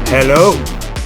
Hello.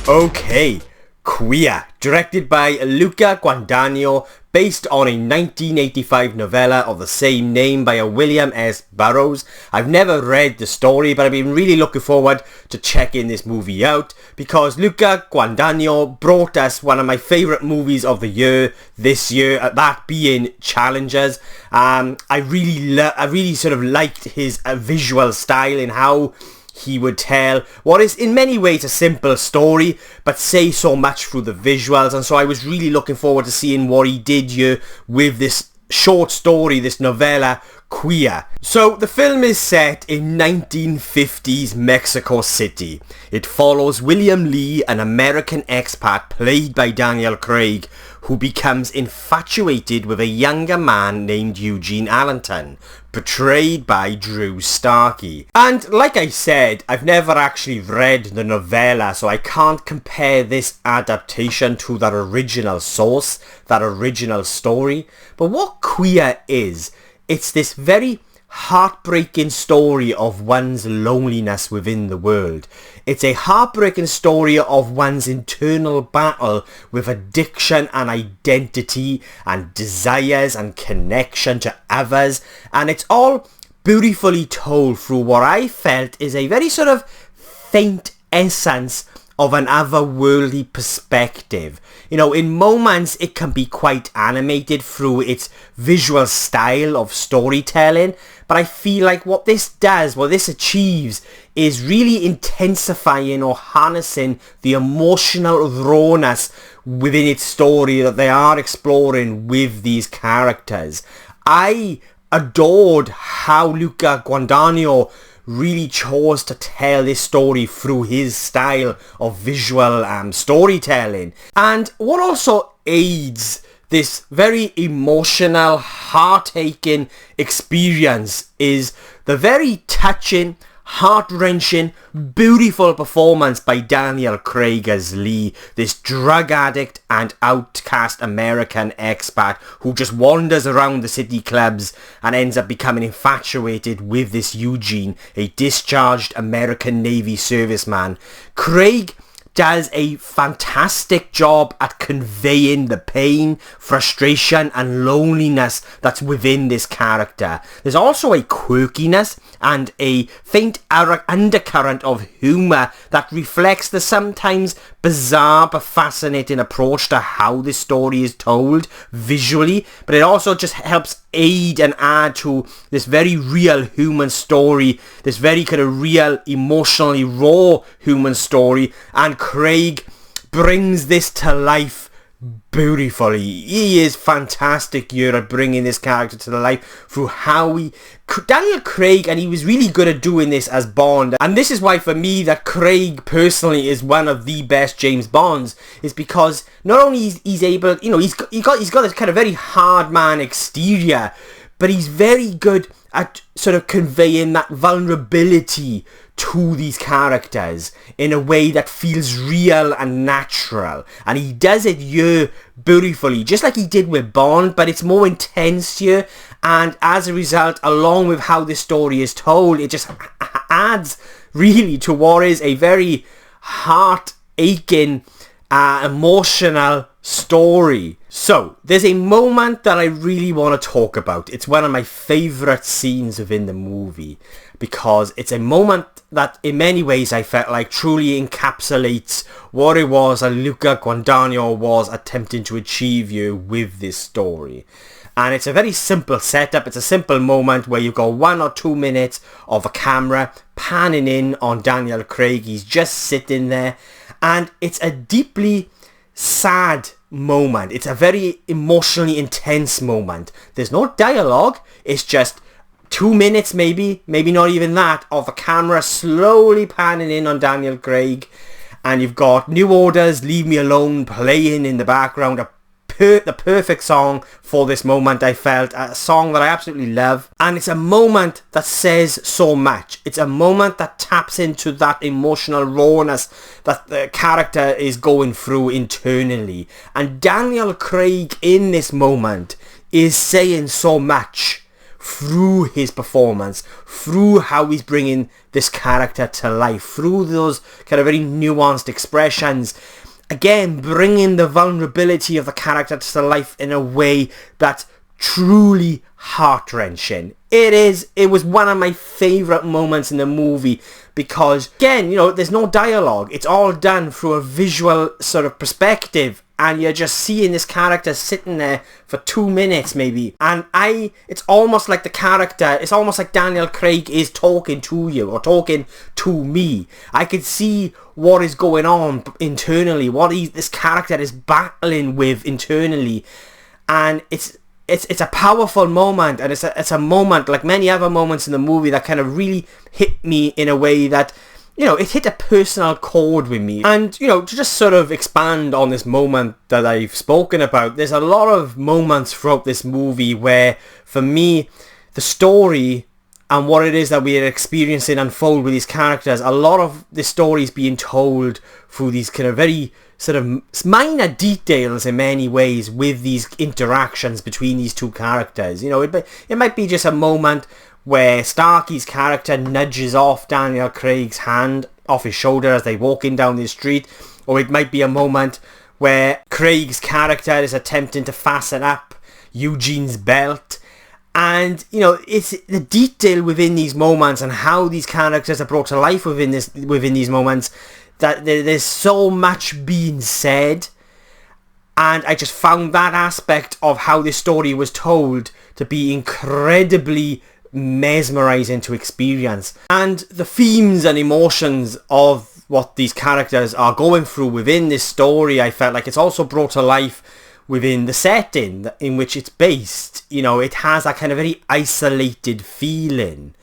Okay. Queer, directed by Luca Guadagnino, based on a 1985 novella of the same name by a William S. Burroughs. I've never read the story, but I've been really looking forward to checking this movie out because Luca Guadagnino brought us one of my favourite movies of the year this year, that being Challengers. I really sort of liked his visual style and how he would tell what is in many ways a simple story but say so much through the visuals, and so I was really looking forward to seeing what he did here with this short story, this novella, Queer. So the film is set in 1950s Mexico City. It follows William Lee, an American expat played by Daniel Craig, who becomes infatuated with a younger man named Eugene Allenton, portrayed by Drew Starkey. And like I said, I've never actually read the novella, so I can't compare this adaptation to that original source, that original story. But what Queer is, it's this very heartbreaking story of one's loneliness within the world. It's a heartbreaking story of one's internal battle with addiction and identity and desires and connection to others, and it's all beautifully told through what I felt is a very sort of faint essence of an otherworldly perspective. You know, in moments it can be quite animated through its visual style of storytelling, but I feel like what this does, what this achieves, is really intensifying or harnessing the emotional rawness within its story that they are exploring with these characters. I adored how Luca Guadagnino really chose to tell this story through his style of visual storytelling. And what also aids this very emotional, heart-aching experience is the very touching, heart-wrenching, beautiful performance by Daniel Craig as Lee, this drug addict and outcast American expat who just wanders around the city clubs and ends up becoming infatuated with this Eugene, a discharged American Navy serviceman. Craig does a fantastic job at conveying the pain, frustration and loneliness that's within this character. There's also a quirkiness and a faint undercurrent of humour that reflects the sometimes bizarre but fascinating approach to how this story is told visually, but it also just helps aid and add to this very real human story, this very kind of real, emotionally raw human story, and Craig brings this to life beautifully. He is fantastic here at bringing this character to the life through how Daniel Craig, and he was really good at doing this as Bond, and this is why for me that Craig personally is one of the best James Bonds, is because not only he's able, you know, he's got this kind of very hard man exterior, but he's very good at sort of conveying that vulnerability to these characters in a way that feels real and natural, and he does it here beautifully, just like he did with Bond, but it's more intense here, and as a result, along with how this story is told, it just adds really to what is a very heart-aching, emotional story. So, there's a moment that I really want to talk about. It's one of my favourite scenes within the movie, because it's a moment that in many ways I felt like truly encapsulates what it was that Luca Guadagnino was attempting to achieve here with this story. And it's a very simple setup. It's a simple moment where you've got 1 or 2 minutes of a camera panning in on Daniel Craig. He's just sitting there, and it's a deeply sad moment. It's a very emotionally intense moment. There's no dialogue. It's just 2 minutes, maybe not even that, of a camera slowly panning in on Daniel Craig, and you've got New Order's Leave Me Alone playing in the background, the perfect song for this moment, I felt, a song that I absolutely love, and it's a moment that says so much. It's a moment that taps into that emotional rawness that the character is going through internally, and Daniel Craig in this moment is saying so much through his performance, through how he's bringing this character to life, through those kind of very nuanced expressions. Again, bringing the vulnerability of the character to life in a way that's truly heart-wrenching. It was one of my favourite moments in the movie because, again, you know, there's no dialogue. It's all done through a visual sort of perspective, and you're just seeing this character sitting there for 2 minutes maybe. And it's almost like the character, it's almost like Daniel Craig is talking to you or talking to me. I could see what is going on internally, what this character is battling with internally. And it's a powerful moment, and it's a moment like many other moments in the movie that kind of really hit me in a way that, you know, it hit a personal chord with me. And, you know, to just sort of expand on this moment that I've spoken about, there's a lot of moments throughout this movie where, for me, the story and what it is that we are experiencing unfold with these characters, a lot of the story is being told through these kind of very sort of minor details in many ways with these interactions between these two characters. You know, it might be just a moment where Starkey's character nudges off Daniel Craig's hand off his shoulder as they walk in down the street, or it might be a moment where Craig's character is attempting to fasten up Eugene's belt. And, you know, it's the detail within these moments and how these characters are brought to life within these moments, that there's so much being said. And I just found that aspect of how this story was told to be incredibly mesmerizing to experience. And the themes and emotions of what these characters are going through within this story, I felt like it's also brought to life within the setting in which it's based. You know, it has that kind of very isolated feeling,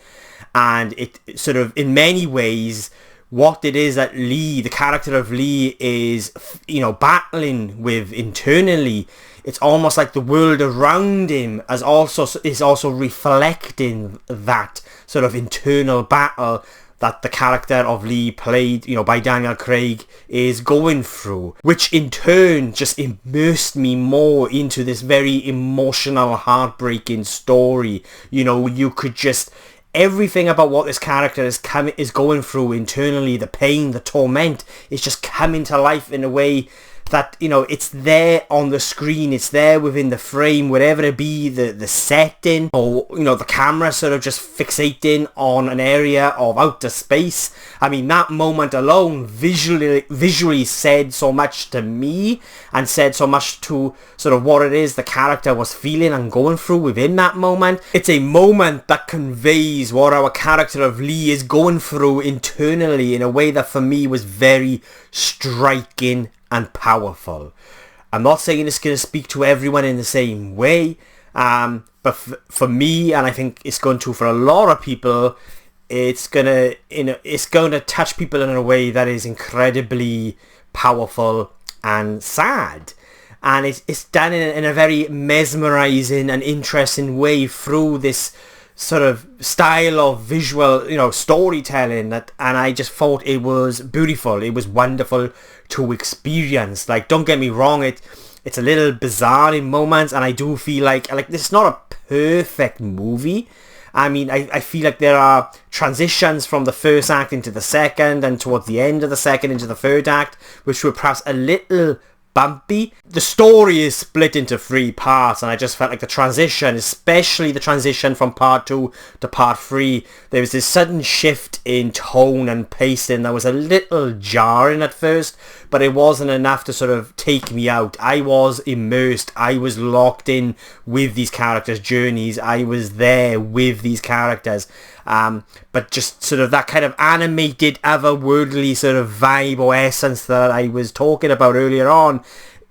and it sort of, in many ways, what it is that Lee, the character of Lee, is, you know, battling with internally. It's almost like the world around him is also reflecting that sort of internal battle that the character of Lee, played, you know, by Daniel Craig, is going through, which in turn just immersed me more into this very emotional, heartbreaking story. You know, you could just, everything about what this character is going through internally, the pain, the torment, is just coming to life in a way that, you know, it's there on the screen, it's there within the frame, whatever it be, the setting, or, you know, the camera sort of just fixating on an area of outer space. I mean, that moment alone visually said so much to me, and said so much to sort of what it is the character was feeling and going through within that moment. It's a moment that conveys what our character of Lee is going through internally in a way that for me was very striking and powerful. I'm not saying it's going to speak to everyone in the same way, but for me, and I think it's going to for a lot of people, it's gonna touch people in a way that is incredibly powerful and sad. And it's done in a very mesmerizing and interesting way through this sort of style of visual, you know, storytelling, and I just thought it was beautiful. It was wonderful to experience. Like, don't get me wrong, it's a little bizarre in moments, and I do feel like this is not a perfect movie. I mean, I feel like there are transitions from the first act into the second, and towards the end of the second into the third act, which were perhaps a little bumpy. The story is split into 3 parts, and I just felt like the transition, especially the transition from part 2 to part 3, there was this sudden shift in tone and pacing that was a little jarring at first, but it wasn't enough to sort of take me out. I was immersed. I was locked in with these characters' journeys. I was there with these characters. But just sort of that kind of animated, otherworldly sort of vibe or essence that I was talking about earlier on,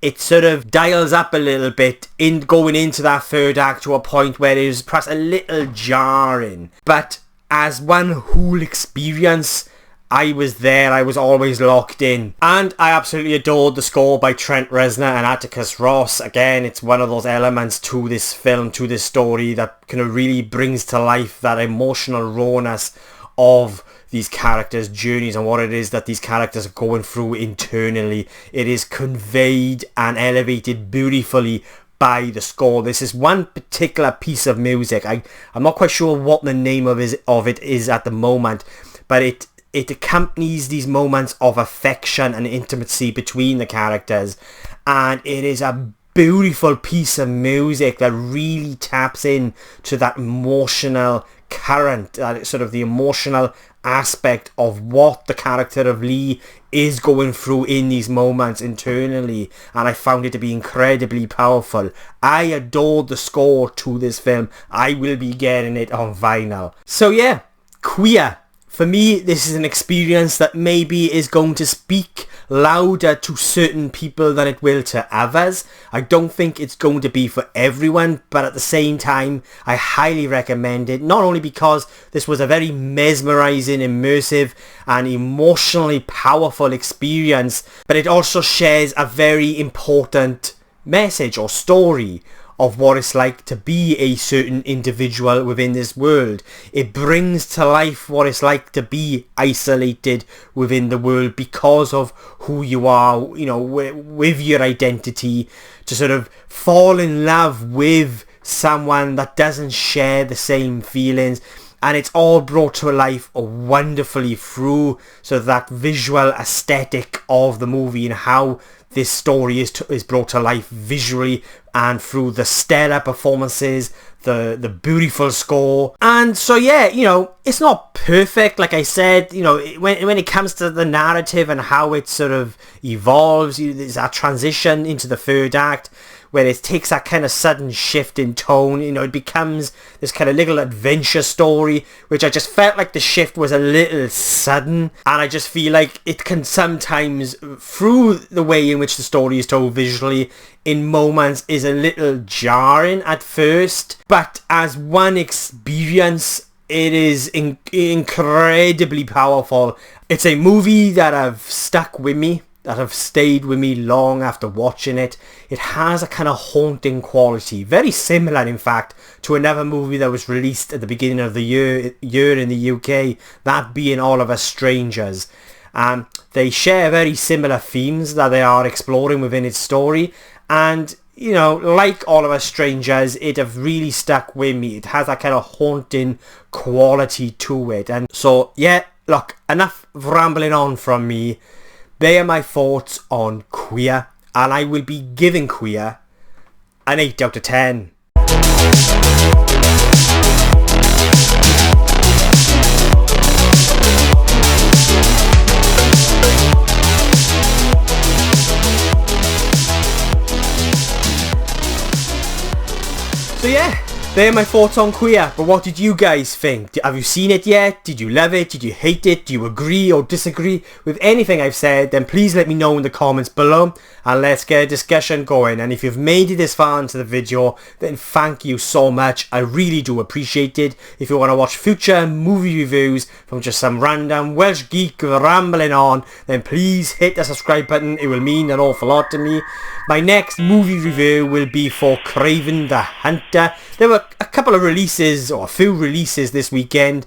it sort of dials up a little bit in going into that third act to a point where it is perhaps a little jarring. But as one whole experience, I was there. I was always locked in. And I absolutely adored the score by Trent Reznor and Atticus Ross. Again, it's one of those elements to this film, to this story, that kind of really brings to life that emotional rawness of these characters' journeys and what it is that these characters are going through internally. It is conveyed and elevated beautifully by the score. This is one particular piece of music. I'm not quite sure what the name of it is at the moment, but it accompanies these moments of affection and intimacy between the characters, and it is a beautiful piece of music that really taps in to that emotional current, sort of the emotional aspect of what the character of Lee is going through in these moments internally, and I found it to be incredibly powerful. I adored the score to this film. I will be getting it on vinyl. So yeah, Queer. For me, this is an experience that maybe is going to speak louder to certain people than it will to others. I don't think it's going to be for everyone, but at the same time, I highly recommend it. Not only because this was a very mesmerizing, immersive, and emotionally powerful experience, but it also shares a very important message or story of what it's like to be a certain individual within this world. It brings to life what it's like to be isolated within the world because of who you are, you know, with your identity, to sort of fall in love with someone that doesn't share the same feelings. And it's all brought to life wonderfully through so that visual aesthetic of the movie and how this story is brought to life visually, and through the stellar performances, the beautiful score. And so yeah, you know, it's not perfect, like I said. You know, when it comes to the narrative and how it sort of evolves, there's that transition into the third act where it takes that kind of sudden shift in tone. You know, it becomes this kind of little adventure story, which I just felt like the shift was a little sudden, and I just feel like it can sometimes, through the way in which the story is told visually, in moments is a little jarring at first, but as one experience, it is incredibly powerful. It's a movie that have stuck with me, that have stayed with me long after watching it. It has a kind of haunting quality, very similar in fact to another movie that was released at the beginning of the year in the UK, that being All of Us Strangers. They share very similar themes that they are exploring within its story, and you know, like All of Us Strangers, it have really stuck with me. It has that kind of haunting quality to it. And so yeah, look, enough rambling on from me. They are my thoughts on Queer, and I will be giving Queer an 8 out of 10. So yeah, they're my thoughts on Queer, but what did you guys think? Have you seen it yet? Did you love it? Did you hate it? Do you agree or disagree with anything I've said? Then please let me know in the comments below, and let's get a discussion going. And if you've made it this far into the video, then thank you so much. I really do appreciate it. If you want to watch future movie reviews from just some random Welsh geek rambling on, then please hit the subscribe button. It will mean an awful lot to me. My next movie review will be for Kraven the Hunter. There were a couple of releases, or a few releases this weekend,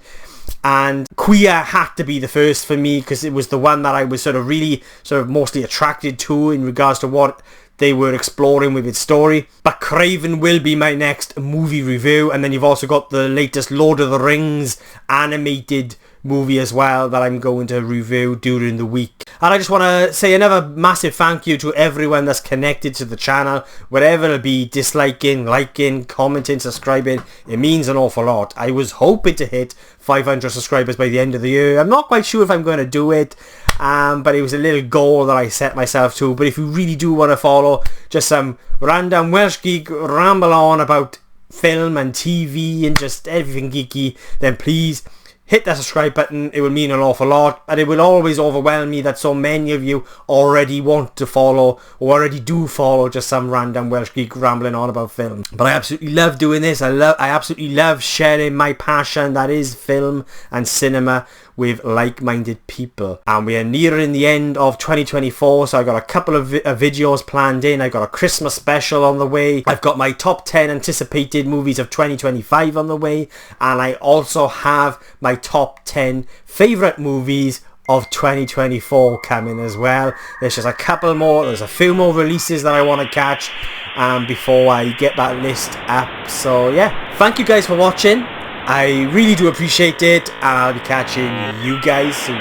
and Queer had to be the first for me because it was the one that I was really mostly attracted to in regards to what they were exploring with its story. But Kraven will be my next movie review, and then you've also got the latest Lord of the Rings animated movie as well that I'm going to review during the week. And I just want to say another massive thank you to everyone that's connected to the channel, whatever it'll be, disliking, liking, commenting, subscribing. It means an awful lot. I was hoping to hit 500 subscribers by the end of the year. I'm not quite sure if I'm going to do it, but it was a little goal that I set myself to. But if you really do want to follow just some random Welsh geek ramble on about film and TV and just everything geeky, then please hit that subscribe button. It will mean an awful lot, and it will always overwhelm me that so many of you already want to follow, or already do follow, just some random Welsh geek rambling on about film. But I absolutely love doing this. I absolutely love sharing my passion that is film and cinema with like-minded people. And we are nearing the end of 2024, so I've got a couple of videos planned in. I've got a Christmas special on the way. I've got my top 10 anticipated movies of 2025 on the way, and I also have my top 10 favourite movies of 2024 coming as well. There's just a couple more, there's a few more releases that I want to catch before I get that list up. So yeah, thank you guys for watching. I really do appreciate it, and I'll be catching you guys soon.